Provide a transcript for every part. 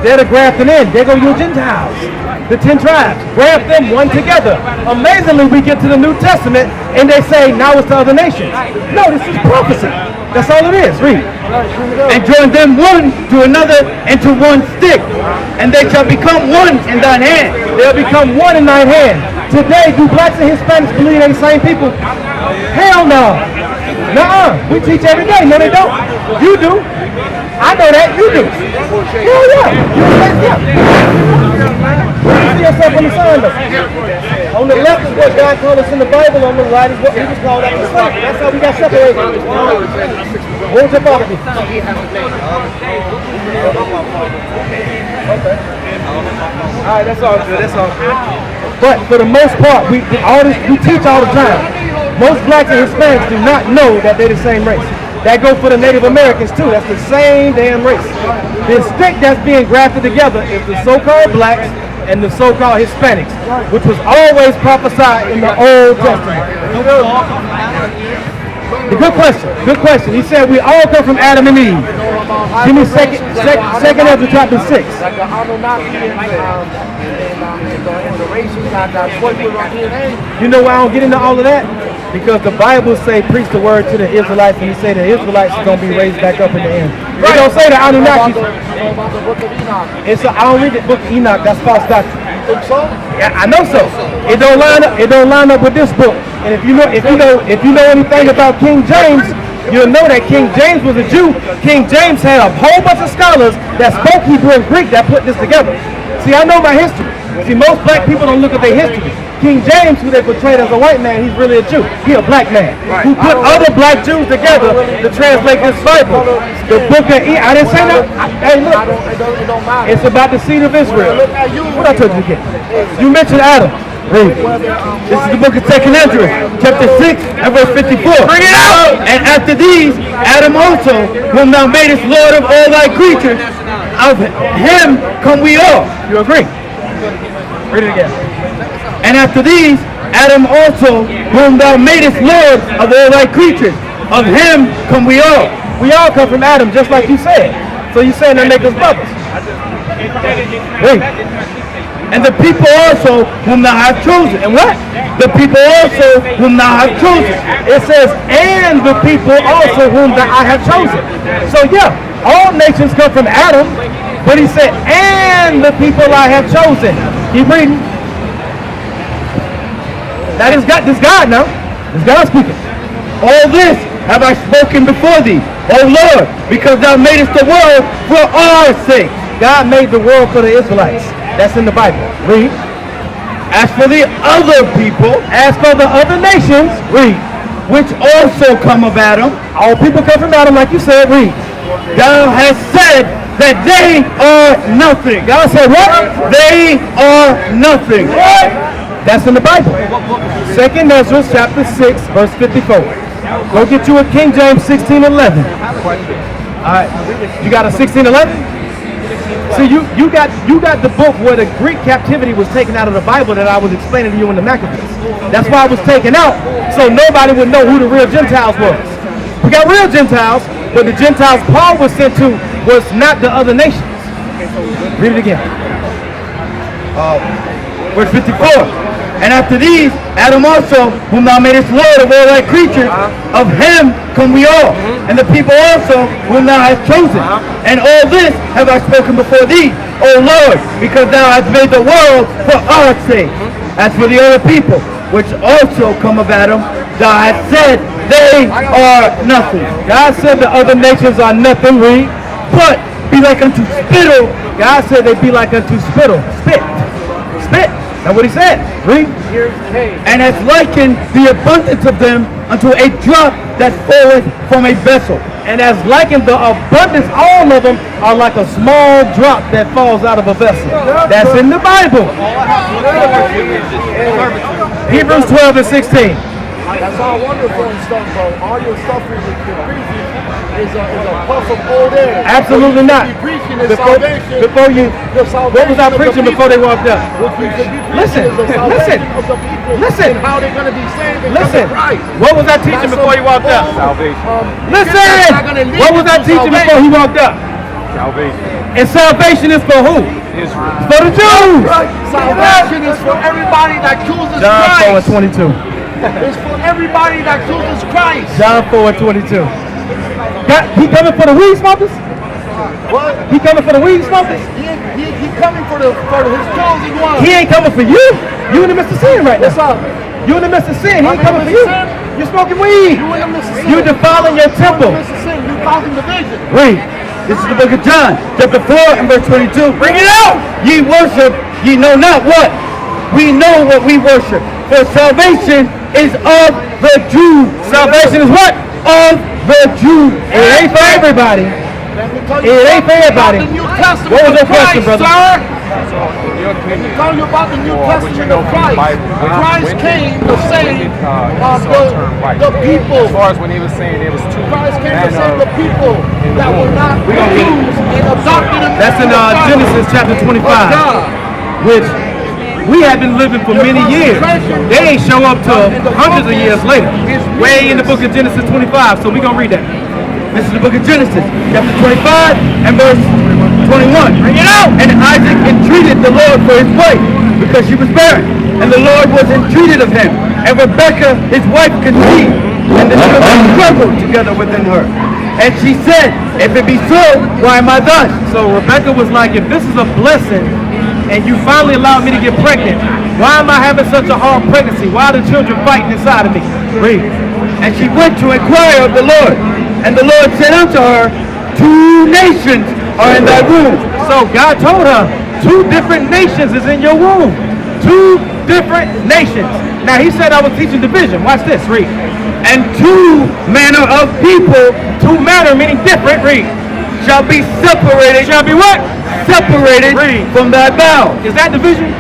They're the grafting in. There go your Gentiles. The 10 tribes. Graft them one together. Amazingly, we get to the New Testament and they say, now it's the other nations. No, this is prophecy. That's all it is. Read. And join them one to another into one stick, and they shall become one in thine hand. They'll become one in thine hand. Today, do blacks and Hispanics believe they the same people? Hell no. Nuh-uh. We teach every day. No, they don't. You do. I know that. You do. Hell yeah. You see yourself on the sign though. On the left is what God told us in the Bible. On the right is what he was called out the slave. That's how we got separated. Hold your body. Okay. Alright, that's all good. That's all good. But for the most part, we teach all the time. Most blacks and Hispanics do not know that they're the same race. That goes for the Native Americans too. That's the same damn race. The stick that's being grafted together is the so-called blacks and the so-called Hispanics, which was always prophesied in the Old Testament. Good question. Good question. He said we all come from Adam and Eve. Give me second Ezra chapter 6. Like the Anunnaki and the races that You know why I don't get into all of that? Because the Bible say preach the word to the Israelites, and he say the Israelites are going to be raised back up in the end. It don't say the Anunnaki. I don't read the book of Enoch. That's false doctrine. You think so? Yeah, I know so. It don't line up. It don't line up with this book. And if you know anything about King James, you'll know that King James was a Jew. King James had a whole bunch of scholars that spoke Hebrew and Greek that put this together. See, I know my history. See, most black people don't look at their history. King James, who they portrayed as a white man, he's really a Jew. He's a black man who put other black Jews together to translate this Bible. The book of I didn't say that. Hey, look, it's about the seed of Israel. What I told you again? You mentioned Adam. Read. This is the book of 2 Ezra, chapter 6 and verse 54. Bring it out! And after these, Adam also, whom thou madest Lord of all thy creatures, of him come we all. You agree? Read it again. And after these, Adam also, whom thou madest Lord of all thy creatures, of him come we all. We all come from Adam, just like you said. So you saying that make us brothers? Wait. And the people also whom thou hast chosen. And what? The people also whom thou hast chosen. It says, and the people also whom I have chosen. So yeah, all nations come from Adam, but he said, and the people I have chosen. Keep reading. That is God. This God now. This God speaking. All this have I spoken before thee, O Lord, because thou madest the world for our sake. God made the world for the Israelites. That's in the Bible. Read. As for the other people, as for the other nations, read, which also come of Adam, all people come from Adam, like you said. Read. Thou hast said that they are nothing. God said what? They are nothing. What? That's in the Bible. 2 Ezra chapter 6, verse 54. Go get you a King James 16:11. All right. You got a 16:11? See, you got the book where the Greek captivity was taken out of the Bible that I was explaining to you in the Maccabees. That's why it was taken out, so nobody would know who the real Gentiles was. We got real Gentiles, but the Gentiles Paul was sent to was not the other nations. Read it again. Verse 54. And after these, Adam also, whom thou madest Lord of all thy creatures, of him come we all, and the people also, whom thou hast chosen. And all this have I spoken before thee, O Lord, because thou hast made the world for our sake. As for the other people, which also come of Adam, thou hast said they are nothing. God said the other nations are nothing, read. But be like unto spittle. God said they be like unto spittle. Spit. Spit. That's what he said. Read. And has likened the abundance of them unto a drop that falleth from a vessel. And has likened the abundance, all of them are like a small drop that falls out of a vessel. That's in the Bible. Hebrews 12 and 16. That's all wonderful and stuff, bro. All your stuff is preaching is a puff of old air. Absolutely not. Before you, what was I preaching before they walked up? Listen. How they're going to be saved. Listen. What was I teaching before he walked up? Salvation. Listen. What was I teaching before he walked up? And salvation is for who? Israel. For the Jews. Salvation is for everybody that chooses John 4 Christ. and 22. It's for everybody that chooses Christ. John 4 and 22. He coming for the weed smokers? What? He coming for the weed smokers? He coming for his chosen ones. He ain't coming for you. You in the midst of sin right What's now. up? You in the midst of sin. He ain't coming for you. You're smoking weed. You in the midst of sin. You defiling your temple. You in the midst of sin. You causing division. Read. This is the book of John, chapter 4 and verse 22. Bring it out! Ye worship, ye know not what. We know what we worship. For salvation is of the Jews. Salvation is what? Of the Jews. It ain't for everybody. Let me tell It ain't for everybody. about the New Testament What was your of Christ, question, brother? sir. Your opinion. Tell you about the New Or would you Testament know of from the Christ. Bible? Christ came to save the the people. As far as when he was saying there was two Christ came to manner save the people in the that were womb. not Jews and adopted them. That's in Genesis chapter 25, which we have been living for many years. They ain't show up till hundreds of years later. Way in the book of Genesis 25, so we're going to read that. This is the book of Genesis, chapter 25 and verse 21. Bring it out! And Isaac entreated the Lord for his wife, because she was barren. And the Lord was entreated of him. And Rebekah, his wife, conceived. And the children struggled together within her. And she said, if it be so, why am I thus? So Rebecca was like, if this is a blessing and you finally allowed me to get pregnant, why am I having such a hard pregnancy? Why are the children fighting inside of me? Read. And she went to inquire of the Lord. And the Lord said unto her, 2 nations are in thy womb. So God told her, 2 different nations is in your womb. 2 different nations. Now he said I was teaching division. Watch this, read. And 2 manner of people 2 manner meaning different, read. shall be separated. Shall be what? Separated Read. from thy bowels. Is that division?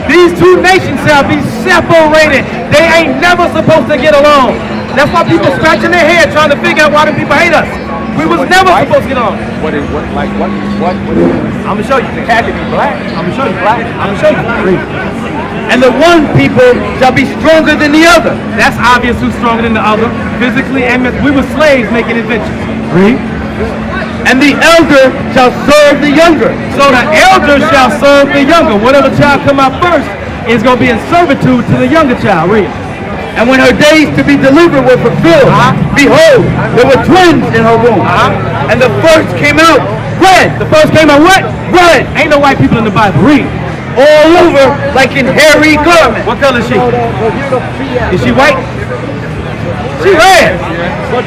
These 2 nations shall be separated. They ain't never supposed to get along. That's why people scratching their head trying to figure out why the people hate us. We was never supposed to get along. What would I'm gonna show you. it had to be black? I'm gonna show you. I'm gonna show you. Read. And the one people shall be stronger than the other. That's obvious who's stronger than the other, physically and mentally. We were slaves making inventions. Read. And the elder shall serve the younger. So the elder shall serve the younger. Whatever child come out first is gonna be in servitude to the younger child. Read. And when her days to be delivered were fulfilled, behold, there were twins in her womb. And the first came out red. The first came out what? Red. Ain't no white people in the Bible. Read. All over like in hairy garment. What color is she? Is she white? She red.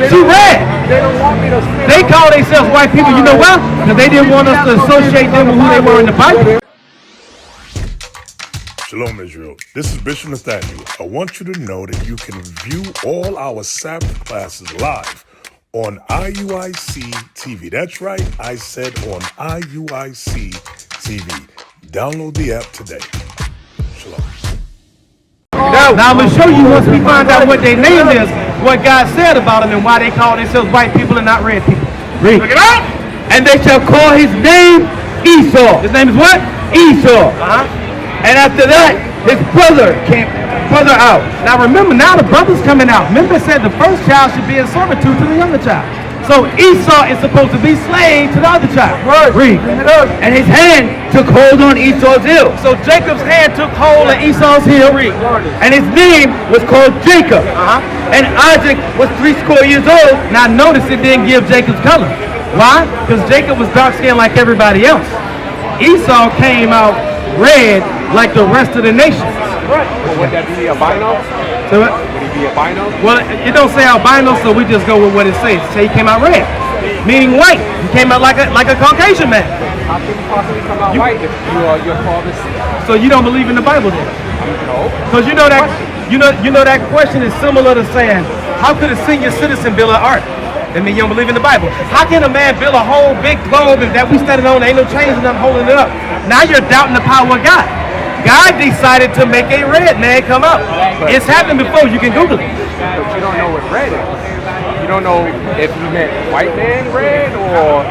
She red. They don't want me to speak. They call themselves white people. You know why? Because they didn't want us to associate them with who they were in the Bible. Shalom, Israel. This is Bishop Nathaniel. I want you to know that you can view all our Sabbath classes live on IUIC TV. That's right, I said on IUIC TV. Download the app today. Shalom. Now I'm going to show you once we find out what their name is, what God said about them and why they call themselves white people and not red people. Read. Look it up. And they shall call his name Esau. His name is what? Esau. And after that, his brother came out. Now remember, now the brother's coming out. Remember it said the first child should be in servitude to the younger child. So Esau is supposed to be slave to the other child. Read. And his hand took hold on Esau's heel. So Jacob's hand took hold of Esau's heel. Read. And his name was called Jacob. And Isaac was 80 years old. Now notice it didn't give Jacob's color. Why? Because Jacob was dark skinned like everybody else. Esau came out red like the rest of the nations. Well, would that be albino? So, Would he be albino? well, it don't say albino, so we just go with what it says. It say he came out red, meaning white. He came out like a Caucasian man. How can you possibly come out white if your father's So you don't believe in the Bible then? no? Because you know that question is similar to saying, how could a senior citizen build an ark? That means you don't believe in the Bible. How can a man build a whole big globe and that we standing on, there ain't no chains and nothing holding it up? Now you're doubting the power of God. God decided to make a red man come up. It's happened before. You can Google it. But you don't know what red is. You don't know if he meant white man red or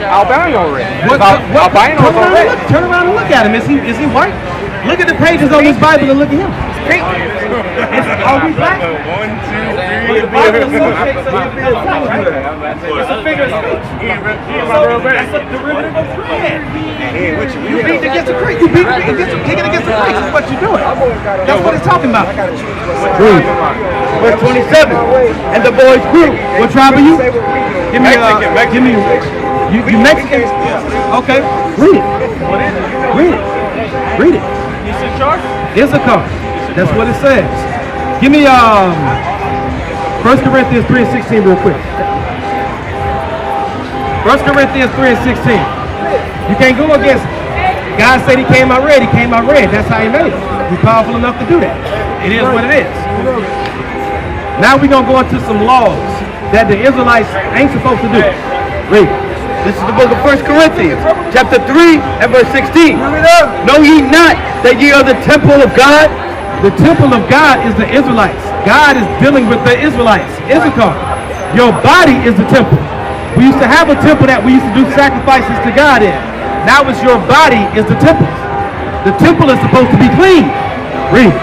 albino red. Albinos are red. Turn around and look at him. Is he white? Look at the pages on this Bible and look at him. It's pink. Are we black? 1, 2, 3. The Bible associates us with being black. It's a figure of speech. That's a derivative of bread. You beat against the creek. You beat kicking against the creek. That's what you're doing. That's what it's talking about. Read. Verse 27. And the boys grew. What tribe are you? Give me you Mexican? Okay. Read it. Read it. Read it. Issachar. That's what it says. Give me 1 Corinthians 3 and 16 real quick. 1 Corinthians 3 and 16. You can't go against God said he came out red, he came out red. That's how he made it. He's powerful enough to do that. It is what it is. Now we're going to go into some laws that the Israelites ain't supposed to do. Read. This is the book of 1 Corinthians, chapter 3 and verse 16. Know ye not that ye are the temple of God? The temple of God is the Israelites. God is dealing with the Israelites. Issachar. Your body is the temple. We used to have a temple that we used to do sacrifices to God in. Now it's your body is the temple. The temple is supposed to be clean. Read.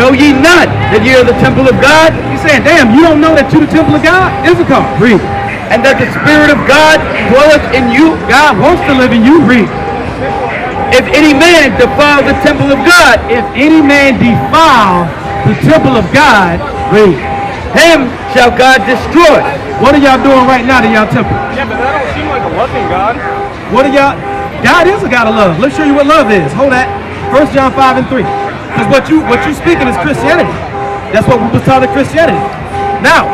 Know ye not that ye are the temple of God? He's saying, damn, you don't know that you're the temple of God? Issachar. Read. And that the Spirit of God dwelleth in you? God wants to live in you. Read. If any man defile the temple of God, if any man defile the temple of God, read, him shall God destroy. What are y'all doing right now to y'all temple? Yeah, but that don't seem like a loving God. What are y'all? God is a God of love. Let's show you what love is. Hold that. 1 John 5 and 3. Because what you speaking is Christianity. That's what we was taught in Christianity. Now,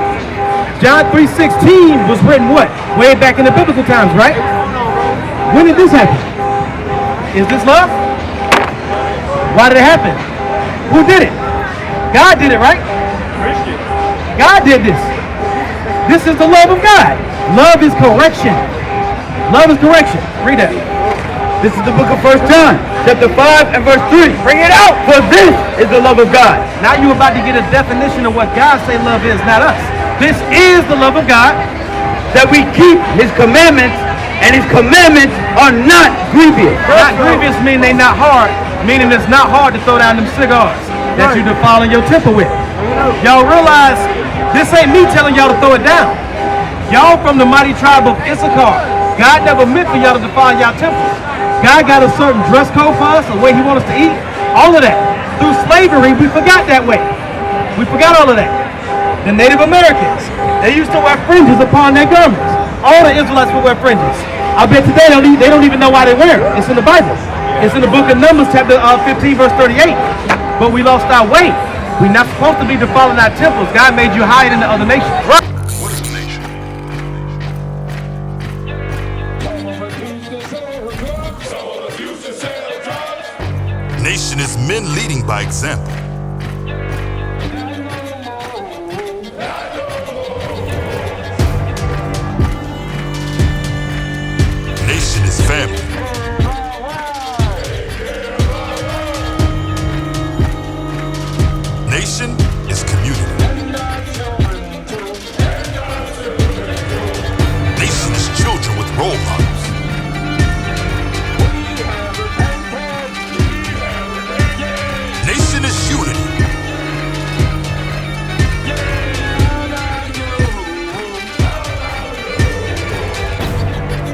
John 3:16 was written what? Way back in the biblical times, right? When did this happen? Is this love? Why did it happen? Who did it? God did it, right? God did this. This is the love of God. Love is correction. Love is correction. Read that. This is the book of 1 John, chapter 5 and verse 3. Bring it out, for this is the love of God. Now you're about to get a definition of what God say love is, not us. This is the love of God, that we keep his commandments, and his commandments are not grievous. Not grievous mean they not hard, meaning it's not hard to throw down them cigars that you defiling your temple with. Y'all realize this ain't me telling y'all to throw it down. Y'all from the mighty tribe of Issachar. God never meant for y'all to defile y'all temples. God got a certain dress code for us, the way he wants us to eat, all of that. Through slavery, we forgot that way. We forgot all of that. The Native Americans, they used to wear fringes upon their garments. All the Israelites would wear fringes. I bet today they don't even know why they wear it. It's in the Bible. It's in the book of Numbers, chapter 15, verse 38. But we lost our way. We're not supposed to be defiling our temples. God made you higher than the other nations. What is a nation? Nation is men leading by example. Nation is family. Nation is community. Nation is children with role models. Nation is unity.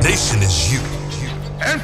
Nation is you. And